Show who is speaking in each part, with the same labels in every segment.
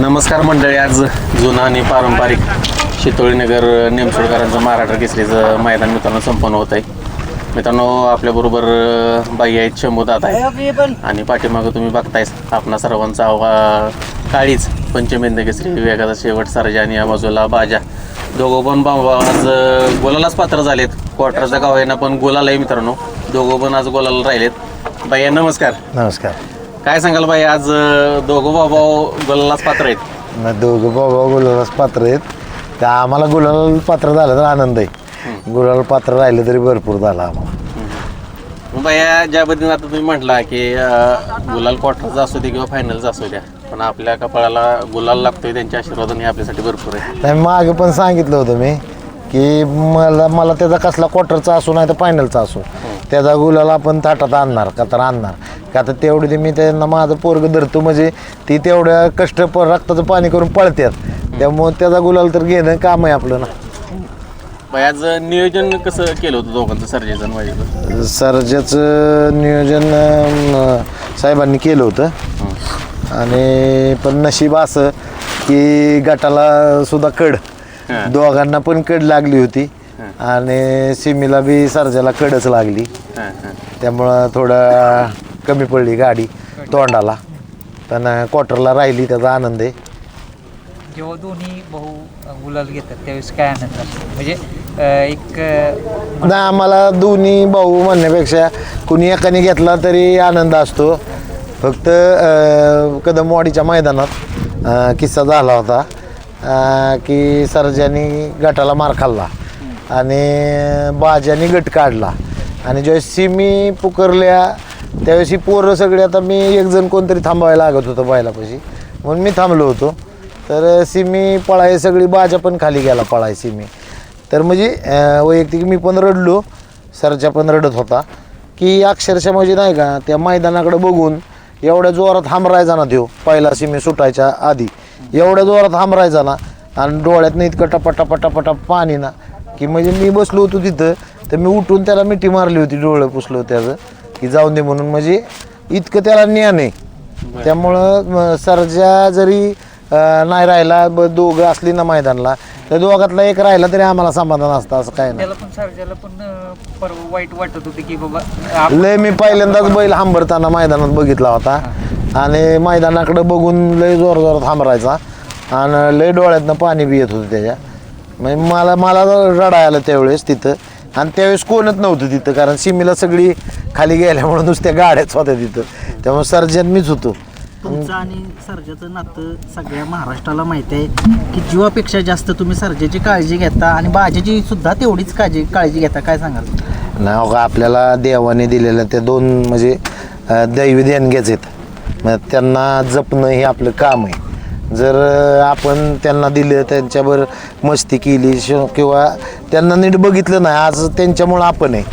Speaker 1: नमस्कार मंडळी. आज जुना आणि पारंपरिक शितोळीनगर नेमसोडकरांचं महाराष्ट्र केसरीचं मैदान मित्रांनो संपन्न होत आहे. मित्रांनो आपल्याबरोबर बाई आहेत, शंभूदादा आहेत आणि पाठीमागं तुम्ही बघतायच आपणा सर्वांचा काळीच पंचमेंद केसरी वेगाचा शेवट सर्जा आणि या बाजूला बाजा. दोघं पण आज गोलालाच पात्र झालेत. क्वार्टरचा गाव आहे ना पण गोलाला आहे मित्रांनो. दोघं पण आज गोलाला राहिलेत. बाई नमस्कार.
Speaker 2: नमस्कार.
Speaker 1: काय सांगाल बाई, आज दोघं बाबा गोलालाच पात्र आहेत?
Speaker 2: दोघं बाबा गुलालाच पात्र आहेत. त्या आम्हाला गुलाल पात्र झालं तर आनंद आहे. गुलाल पात्र राहिलं तरी भरपूर झाला आम्हाला.
Speaker 1: बाया ज्या पद्धतीने आता तुम्ही म्हटला की गुलाल क्वार्टरचा असू दे किंवा फायनलचा असू द्या, पण आपल्या कपाळाला गुलाल लागतोय त्यांच्या आशीर्वादाने आपल्यासाठी भरपूर आहे.
Speaker 2: नाही, मागे पण सांगितलं होतं मी की मला त्याचा कसला क्वार्टरचा असू नाही तर फायनलचा असू, त्याचा गुलाल आपण ताटात आणणार का तर आणणार का तर तेवढी ते मी त्यांना माझं पोरग धरतो म्हणजे ती तेवढ्या कष्ट रक्ताचं पाणी करून पळतात. त्यामुळे त्याचा गुलाल तर घेणं काम आहे आपलं ना.
Speaker 1: बाई आज नियोजन कसं केलं होतं दोघांचं सर्जेचं व्हायचं?
Speaker 2: सर्जाचं नियोजन साहेबांनी केलं होतं आणि पण नशीब असं की गटाला सुद्धा कड दोघांना पण कड लागली होती आणि सिमीला बी सर्जाला कडच लागली. त्यामुळं थोडं कमी पडली गाडी तोंडाला, पण क्वार्टरला राहिली त्याचा आनंद आहे.
Speaker 3: जेव्हा दोन्ही भाऊ गुलाल घेतात त्यावेळेस काय आनंद असतो म्हणजे
Speaker 2: नाही, आम्हाला दोन्ही भाऊ म्हणण्यापेक्षा कुणी एकाने घेतला तरी आनंद असतो. फक्त कदमवाडीच्या मैदानात किस्सा झाला होता की सर्जानी गटाला मार खाल्ला आणि बाजानी गट काढला आणि ज्यावेळेस सिमी पुकारल्या त्यावेळेस ही पोरं सगळी आता मी एक जण कोणतरी थांबवायला लागत होतं बैलापाशी म्हणून मी थांबलो होतो. तर सिमी पळाय सगळी बाजा पण खाली गेला पळाय सिमी. तर म्हणजे वैयक्तिक मी पण रडलो, सरजा पण रडत होता की अक्षरशः म्हणजे नाही का त्या मैदानाकडे बघून एवढ्या जोरात हामरायचा ना तो पहिला सिमी सुटायच्या आधी एवढ्या जोरात हामरायचा ना आणि डोळ्यातनं इतकं टपाटपाटापटा पाणी ना की म्हणजे मी बसलो होतो तिथं तर मी उठून त्याला मिठी मारली होती, डोळं पुसलो त्याचं की जाऊन दे म्हणून. म्हणजे इतकं त्याला ज्ञान आहे. त्यामुळं सर्जा जरी नाही राहिला दोघं असली ना मैदानला तर दोघातला एक राहिला तरी आम्हाला समाधान असतं. असं काय नाही.
Speaker 3: त्याला पण सर्जाला पण वाईट वाटत होते की बाबा
Speaker 2: लय मी पहिल्यांदाच बैल हांबरताना मैदानात बघितला होता आणि मैदानाकडे बघून लय जोरात हांबरायचा आणि लय डोळ्यातनं पाणी बी येत होतं त्याच्या. म्हणजे मला रडायला आलं त्यावेळेस तिथं आणि त्यावेळेस कोणच नव्हतं तिथं कारण सिमीला सगळी खाली गेल्यामुळे नुसत्या गाड्याच होत्या तिथं. त्यामुळे सर्जन मीच होतो.
Speaker 4: तुमचं आणि सर्जाचं नातं सगळ्या महाराष्ट्राला माहिती आहे की जीवापेक्षा जास्त तुम्ही सर्जाची काळजी घेता आणि बाजाची सुद्धा तेवढीच काळजी घेता. काय सांगाल?
Speaker 2: नाही का, आपल्याला देवाने दिलेलं ते दोन म्हणजे दैवी देणग्याच आहेत. मग त्यांना जपणं हे आपलं काम आहे. जर आपण त्यांना दिलं त्यांच्यावर मस्ती केली किंवा त्यांना नीट बघितलं नाही, आज त्यांच्यामुळं आपण आहे,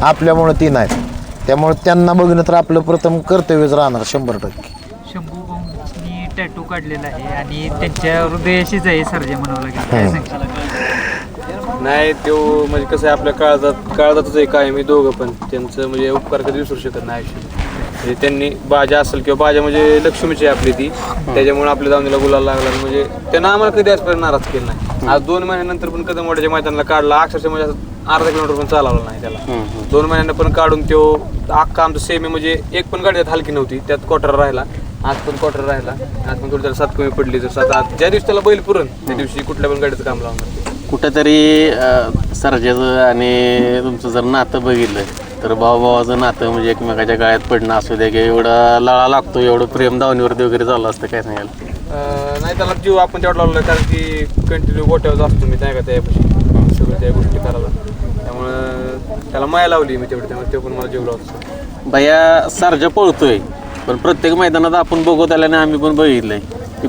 Speaker 2: आपल्यामुळं ती नाही. त्यामुळे त्यांना बघणं तर आपलं प्रथम कर्तव्यच राहणार 100%.
Speaker 3: शंभू भाऊंनी टॅटू काढलेला आहे आणि त्यांच्या हृदयाशीच आहे सर्जा म्हणावं लागेल. काय सांगशील?
Speaker 5: नाही तो म्हणजे कसं आहे आपल्या काळजातच आहे काय. मी दोघं पण त्यांचं म्हणजे उपकार कधी विसरू शकत नाही आयुष्यात. म्हणजे त्यांनी बाजा असेल किंवा बाजा म्हणजे लक्ष्मीची आहे आपली ती, त्याच्यामुळे आपल्या दावणीला गुलाल लागला. म्हणजे त्यांना आम्हाला कधी आजपर्यंत नाराज केलं नाही. आज 2 महिन्यानंतर पण कदमवाडीच्या मैदानाला काढला, अक्षरशः म्हणजे असं अर्धा किलोमीटर पण चालवलं नाही त्याला. 2 महिन्यांना पण काढून तो अख्खा आमचं सेमी म्हणजे एक पण गाडी त्यात हलकी नव्हती, त्यात क्वार्टर राहिला. आज पण क्वार्टर राहिला, आज पण थोडी त्याला 7 कमी पडली. तर 7 ज्या दिवशी त्याला बैल पुरण त्या दिवशी कुठल्या पण गाडीचं काम लावणार.
Speaker 1: कुठेतरी सर्जाचं आणि तुमचं जर नातं बघितलं तर भावाचं नातं म्हणजे एकमेकाच्या गळ्यात पडणं असू द्या किंवा एवढा लळा लागतो, एवढं प्रेम दावणीवरती वगैरे झालं असतं. काय सांगाल?
Speaker 5: नाही त्याला जीव आपण तेवढा लावला कारण की कंटिन्यू गोट्यावर असतो मी नाही का त्यापाशी सगळं त्या गोष्टी करायला. त्यामुळं त्याला माया लावली मी तेवढी, त्यामुळे ते पण मला जीव लावतो.
Speaker 1: बाया सर्जा पळतोय पण प्रत्येक मैदानात आपण बघत आल्याने आम्ही पण बघितलंय की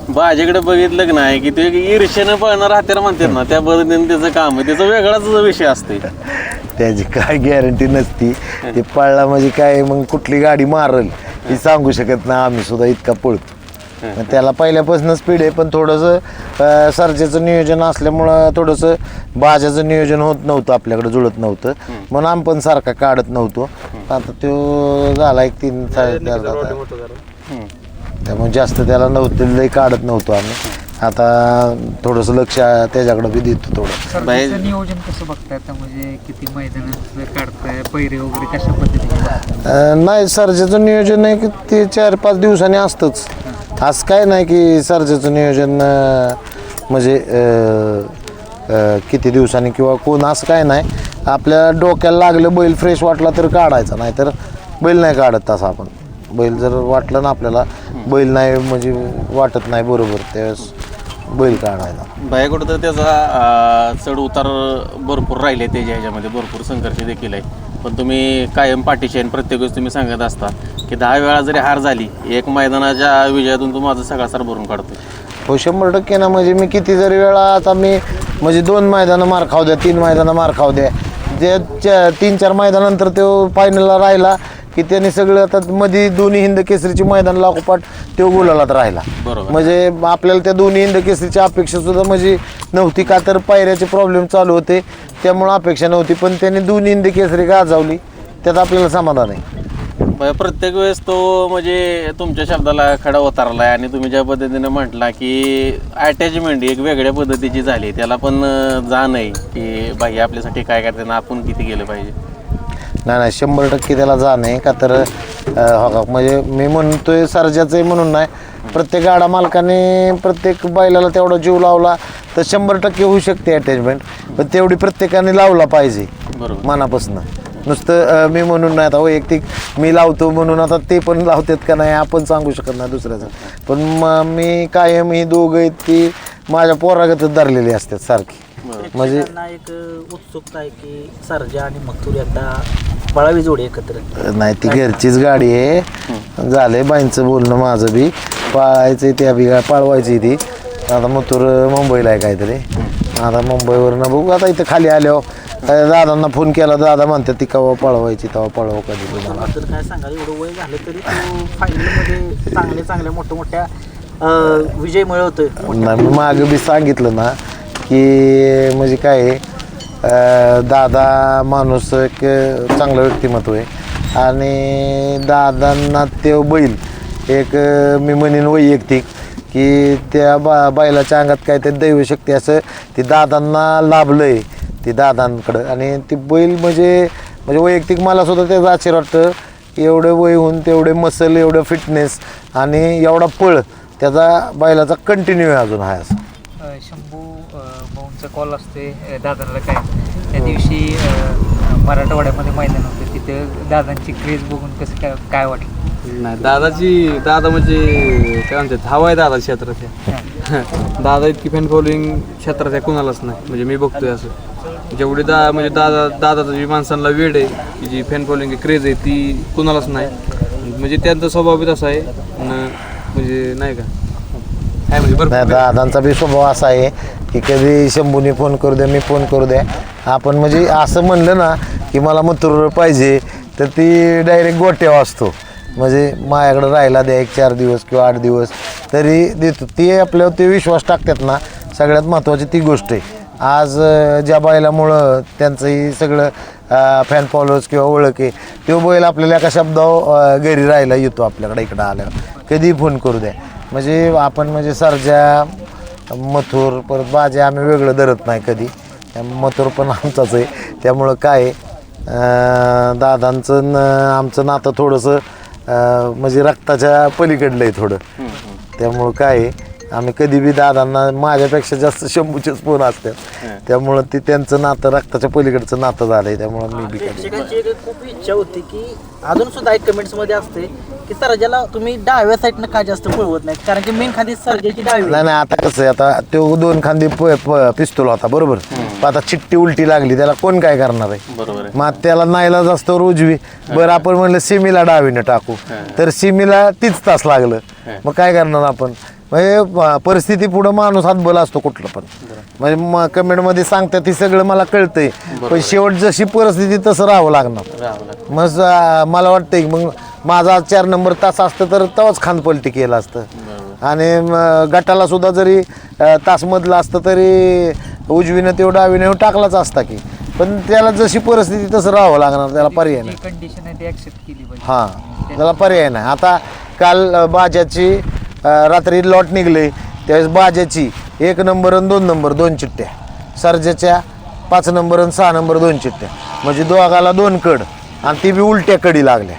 Speaker 1: बाजाकडे बघितलं की नाही की ते ईर्ष्यानं पळणार हात्याला म्हणतात ना, त्या पद्धतीने त्याचं काम आहे. त्याचा वेगळाच विषय असते.
Speaker 2: त्याची काय गॅरंटी नसती. ते पळला म्हणजे काय मग कुठली गाडी मारल ही सांगू शकत नाही. आम्ही सुद्धा इतका पळतो. त्याला पहिल्यापासून स्पीड आहे पण थोडंसं सर्जेचं नियोजन असल्यामुळं थोडंसं बाजाचं नियोजन होत नव्हतं, आपल्याकडे जुळत नव्हतं म्हणून आम्ही पण सारखा काढत नव्हतो. आता तो झाला एक 3-4 त्यामुळे जास्त त्याला नव्हतं लई काढत नव्हतो आम्ही. आता थोडंसं लक्ष त्याच्याकडे बी देतो थोडं.
Speaker 3: सर्जेचं नियोजन कसं बघताय आता, म्हणजे किती मैदानात काढताय, पैरे वगैरे कशा पद्धतीने?
Speaker 2: नाही सर्जेचं नियोजन नाही की ते 4-5 दिवसांनी असतंच. असं काय नाही की सर्जेचं नियोजन म्हणजे किती दिवसांनी किंवा कोण असं काय नाही. आपल्या डोक्याला लागलं बैल फ्रेश वाटला तर काढायचा, नाही तर बैल नाही काढत. तसा आपण बैल जर वाटलं ना आपल्याला बैल नाही म्हणजे वाटत नाही बरोबर त्यावेळेस बैल काढायचा.
Speaker 1: बाया कुठं तर त्याचा चढ उतार भरपूर राहिले त्याच्या ह्याच्यामध्ये, भरपूर संघर्ष देखील आहे. पण तुम्ही कायम पाठीशी आणि प्रत्येक वेळेस तुम्ही सांगत असता की 10 वेळा जरी हार झाली, एक मैदानाच्या विजयातून तू माझं सगळा सार भरून काढतो.
Speaker 2: हो 100% ना. म्हणजे मी किती जरी वेळा आता मी म्हणजे 2 मैदानं मार खाऊ द्या, 3 मैदानं मार खाऊ द्या, जे 3-4 मैदानानंतर तो फायनलला राहिला की त्याने सगळं आता मध्ये दोन्ही हिंद केसरीची मैदान लागोपाठ तो गोलालाच राहिला.
Speaker 1: बरोबर.
Speaker 2: म्हणजे आपल्याला त्या दोन्ही हिंद केसरीची अपेक्षा सुद्धा म्हणजे नव्हती, का तर पायऱ्याचे प्रॉब्लेम चालू होते त्यामुळं अपेक्षा नव्हती. पण त्याने दोन्ही हिंद केसरी गाजवली, त्यात आपल्याला समाधान आहे.
Speaker 1: प्रत्येक वेळेस तो म्हणजे तुमच्या शब्दाला खडा उतारलाय आणि तुम्ही ज्या पद्धतीने म्हटला की अटॅचमेंट एक वेगळ्या पद्धतीची झाली, त्याला पण जाण आहे की बाई आपल्यासाठी काय करते ना, आपण किती गेलं पाहिजे.
Speaker 2: नाही 100% त्याला जाण आहे. का तर हो म्हणजे मी म्हणतोय सर्जाचं आहे म्हणून नाही, प्रत्येक गाडा मालकाने प्रत्येक बैलाला तेवढा जीव लावला तर 100% होऊ शकते अटॅचमेंट. पण तेवढी प्रत्येकाने लावला पाहिजे
Speaker 1: बरोबर.
Speaker 2: मनापासून. नुसतं मी म्हणून नाही, आता वैयक्तिक मी लावतो म्हणून आता ते पण लावतात का नाही आपण सांगू शकत नाही दुसऱ्याचं. पण मी कायम ही दोघं आहेत ती माझ्या पोरागतच धरलेली असतात सारखी. म्हणजे
Speaker 4: एक उत्सुकता आहे की सर्जा आणि मथुर एकदा पळावी जोडी एकत्र.
Speaker 2: नाही ती घरचीच गाडी आहे. झालंय बाईंचं बोलणं माझं बी पाळायचं त्या बी पाळवायची ती. आता मथुर मुंबईला आहे काहीतरी. आता मुंबईवरनं बघू. आता इथं खाली आल्यावर दादांना फोन केला, दादा म्हणतात ती केव्हा पळवायची तेव्हा पळवा कधी तुम्हाला.
Speaker 4: तर काय सांगाल, एवढं वय झालं तरी तो फायनलमध्ये चांगल्या मोठ्या विजय मिळवतोय.
Speaker 2: नाही मी मागं बी सांगितलं ना की म्हणजे काय आहे, दादा माणूस एक चांगलं व्यक्तिमत्व आहे आणि दादांना ते बैल एक मी म्हणेन वैयक्तिक की त्या बैलाच्या अंगात काय ते दैवशक्ती असं ते दादांना लाभलं आहे ते दादांकडं. आणि ती बैल म्हणजे वैयक्तिक मला सुद्धा त्याचं आश्चर्य वाटतं, एवढं वय होऊन तेवढे मसल, एवढं फिटनेस आणि एवढा पळ त्याचा बैलाचा कंटिन्यू आहे अजून आहे असं.
Speaker 3: शंभू भाऊंचा कॉल असते दादांना काय त्या दिवशी मराठवाड्यामध्ये मैदान होतं, तिथं दादांची क्रेज बघून कसं काय वाटलं?
Speaker 5: नाही दादा म्हणजे काय म्हणतात हवा आहे दादा क्षेत्रात. दादा इतकी फॅन फॉलोईंग क्षेत्रात आहे कुणालाच नाही. म्हणजे मी बघतोय असं जेवढी म्हणजे दादाचं जी माणसांना वेळ आहे की जी फॅन फॉलोईंग क्रेज आहे ती कुणालाच नाही. म्हणजे त्यांचा स्वभाव बी तसा आहे म्हणजे नाही का काय म्हणजे
Speaker 2: नाही दादांचा बी स्वभाव असा आहे की कधी शंभूने फोन करू द्या, मी फोन करू द्या, आपण म्हणजे असं म्हणलं ना की मला मथुर पाहिजे तर ती डायरेक्ट गोट्यावर असतो. म्हणजे माझ्याकडं राहायला द्या 1-4 दिवस किंवा 8 दिवस तरी देतो. ती आपल्यावर ते विश्वास टाकतात ना, सगळ्यात महत्त्वाची ती गोष्ट आहे. आज ज्या बैलामुळं त्यांचंही सगळं फॅन फॉलोअर्स किंवा ओळख आहे, तो बैल आपल्याला एका शब्दावर घरी राहायला येतो आपल्याकडे इकडं आल्यावर कधीही फोन करू द्या. म्हणजे आपण म्हणजे सर्जा मथुर परत बाजे आम्ही वेगळं धरत नाही कधी. मथुर पण आमचाच आहे. त्यामुळं काय दादांचं आमचं नातं थोडंसं म्हणजे रक्ताच्या पलीकडलं आहे थोडं. त्यामुळं काय आम्ही कधी बी दादांना माझ्यापेक्षा जास्त शंभूचेच फोन असतात. त्यामुळं ते त्यांचं नातं रक्ताच्या पलीकडचं नातं झालं आहे. त्यामुळं मी बी
Speaker 4: प्रेक्षकांची एक खूप इच्छा होती की अजून सुद्धा एक कमेंट्समध्ये असते की सर्जाला तुम्ही डाव्या साईडनं का जास्त पळवत नाही, कारण की मेन खाली सर्जाची डावी.
Speaker 2: नाही आता कसं आहे, आता तो 2 खांदी पिस्तूल होता बरोबर. आता चिट्टी उलटी लागली त्याला कोण काय करणार आहे.
Speaker 1: बरोबर आहे.
Speaker 2: मग त्याला नाईला जास्त उजवी. बरं आपण म्हणलं सिमीला डावीनं टाकू तर सिमीला 30 तास लागलं. मग काय करणार आपण. म्हणजे परिस्थिती पुढं माणूस हातबल असतो कुठलं पण. म्हणजे कमेंटमध्ये सांगतात ती सगळं मला कळतंय, पण शेवट जशी परिस्थिती तसं राहावं लागणार. मग मला वाटतंय की मग माझा 4 नंबर तास असतं तर तेव्हाच खांदपलटी केलं असतं. आणि गटाला सुद्धा जरी तासमधलं असतं तरी उजवीनं तो डावीनं टाकलाच असता की. पण त्याला जशी परिस्थिती तसं राहावं लागणार, त्याला पर्याय नाही.
Speaker 3: जी कंडिशन आहे ती ऍक्सेप्ट केली पाहिजे.
Speaker 2: हां, त्याला पर्याय नाही. आता काल बाजाची रात्री लॉट निघले त्यावेळेस बाजाची 1 नंबर आणि 2 नंबर 2 चिठ्ठ्या, सर्जाच्या 5 नंबर आणि 6 नंबर 2 चिठ्ठ्या, म्हणजे दोघाला 2 कड आणि ती बी उलट्या कडी लागल्या.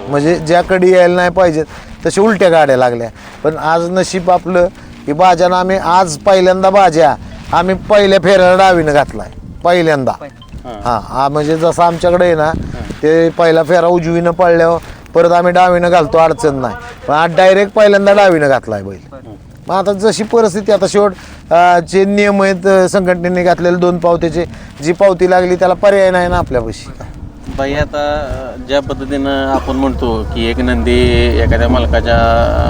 Speaker 2: म्हणजे ज्या कडी यायला नाही पाहिजेत तशी उलट्या गाड्या लागल्या. पण आज नशीब आपलं की बाजानं आम्ही आज पहिल्यांदा बाजा आम्ही पहिल्या फेऱ्याला डावीनं घातलाय पहिल्यांदा. हां, म्हणजे जसं आमच्याकडे आहे ना ते पहिला फेरा उजवीनं पडल्यावर परत आम्ही डावीनं घालतो, अडचण नाही. पण आज डायरेक्ट पहिल्यांदा डावीनं घातलाय बैल. मग आता जशी परिस्थिती, आता शेवट जे नियम आहेत संघटनेने घातलेले 2 पावतीचे, जी पावती लागली त्याला पर्याय नाही ना आपल्यापाशी.
Speaker 1: बाई आता ज्या पद्धतीनं आपण म्हणतो की एक नंदी एखाद्या मालकाच्या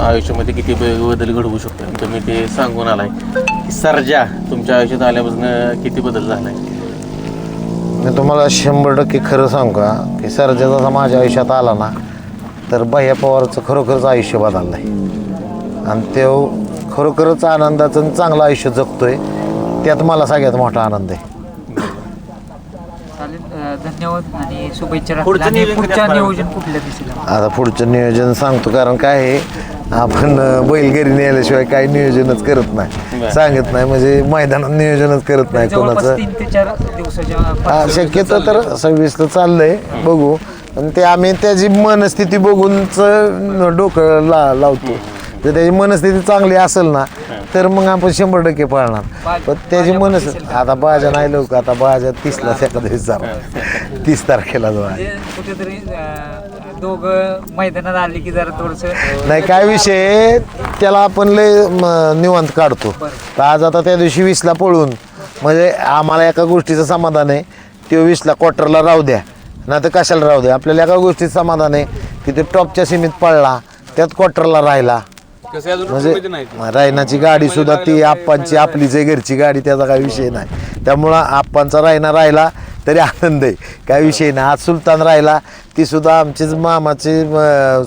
Speaker 1: आयुष्यामध्ये किती बदल घडवू शकतो, तुम्ही ते सांगून आलाय. सर्जा तुमच्या आयुष्यात आल्यापासून किती बदल झालाय?
Speaker 2: मी तुम्हाला 100% खरं सांगू का की सर्जा जसा माझ्या आयुष्यात आला ना तर भैया पवारचं खरोखरच आयुष्य बदललं आहे आणि तो खरोखरच आनंदाचं आणि चांगलं आयुष्य जगतोय. त्यात मला सगळ्यात मोठा आनंद आहे.
Speaker 3: चालेल, धन्यवाद आणि शुभेच्छा.
Speaker 1: पुढचं
Speaker 3: आणि
Speaker 1: नियोजन
Speaker 3: पुढच्या
Speaker 1: कधी
Speaker 3: नियोजन कुठल्या दिसेल?
Speaker 2: आता पुढचं नियोजन सांगतो, कारण काय आहे आपण बैल घरी नेल्याशिवाय काही नियोजनच करत नाही, सांगत नाही, म्हणजे मैदानात नियोजनच करत नाही
Speaker 3: जवळपास
Speaker 2: कोणाचं.
Speaker 3: 3 ते 4 दिवसाच्या
Speaker 2: हा, शक्यतो तर 26ला चाललंय, बघू. आणि ते आम्ही त्याची मनस्थिती बघूनच डोकं लावतो. जर त्याची मनस्थिती चांगली असेल ना तर मग आपण 100% पाळणार. पण त्याची मनस्थिती आता बाजा नाही लवकर, आता बाजा 30ला एका दिवशी जाणार, 30 तारखेला जाऊ.
Speaker 3: म्हणजे कुठेतरी दोघं मैदानात आले की जरा थोडस
Speaker 2: नाही काय विषय, त्याला आपण लय निवांत काढतो. तर आज आता त्या दिवशी 20ला पळून म्हणजे आम्हाला एका गोष्टीचं समाधान आहे, तो 20ला क्वार्टरला राहू द्या नाही तर कशाला राहू द्या. आपल्याला एका गोष्टीचं समाधान आहे की ते टॉपच्या सीमेत पळला, त्यात क्वार्टरला राहिला. म्हणजे रायनाची गाडी सुद्धा ती आप्पांची आपलीच आहे, घरची गाडी, त्याचा काही विषय नाही. त्यामुळं आप्पांचा रायना राहिला तरी आनंद आहे, काही विषय नाही. आज सुलतान राहिला, ती सुद्धा आमचीच मामाची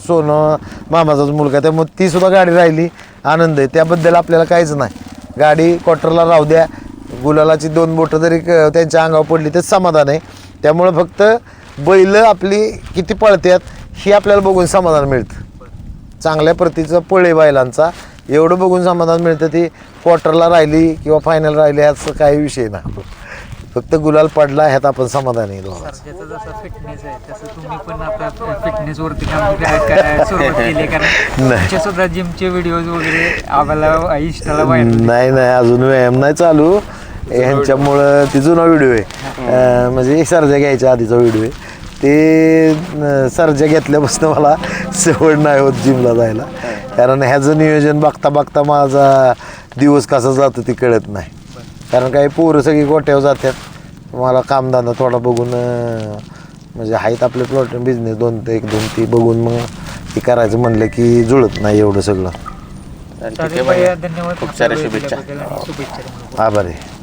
Speaker 2: सोनं मामाचाच मुलगा, त्यामुळे ती सुद्धा गाडी राहिली, आनंद आहे. त्याबद्दल आपल्याला काहीच नाही. गाडी क्वार्टरला राहू द्या, गुलालाची 2 बोटं जरी त्यांच्या अंगावर पडली तर समाधान आहे. त्यामुळं फक्त बैल आपली किती पळतात ही आपल्याला बघून समाधान मिळतं. चांगल्या प्रतीचं पळे बैलांचा एवढं बघून समाधान मिळतं. ती क्वार्टरला राहिली किंवा फायनल राहिली याचा काही विषय नाही, फक्त गुलाल पडला ह्यात आपण समाधान आहे.
Speaker 3: सर्जाचा जसा फिटनेस आहे तसं तुम्ही पण आता फिटनेस वरती काम करायला सुरुवात केली, कारण तुमचे सुद्धा जिमचे व्हिडिओज वगैरे आम्हाला इंस्टाला
Speaker 2: नाही अजून व्यायाम नाही चालू. ह्यांच्यामुळं ती जुना व्हिडिओ आहे, म्हणजे सर्जा घ्यायच्या आधीचा व्हिडिओ आहे. ते सर्जा घेतल्यापासून मला सवड नाही होत जिमला जायला, कारण ह्याचं नियोजन बघता बघता माझा दिवस कसा जातो ती कळत नाही. कारण काही पोरं सगळी गोट्यावर जातात, मला कामधंदा थोडा बघून म्हणजे आहेत आपले प्लॉट बिझनेस 2 ती बघून मग ती करायचं म्हणलं की जुळत नाही एवढं सगळं.
Speaker 3: धन्यवाद.
Speaker 1: खूप साऱ्या शुभेच्छा.
Speaker 3: शुभेच्छा.
Speaker 2: आभार आहे.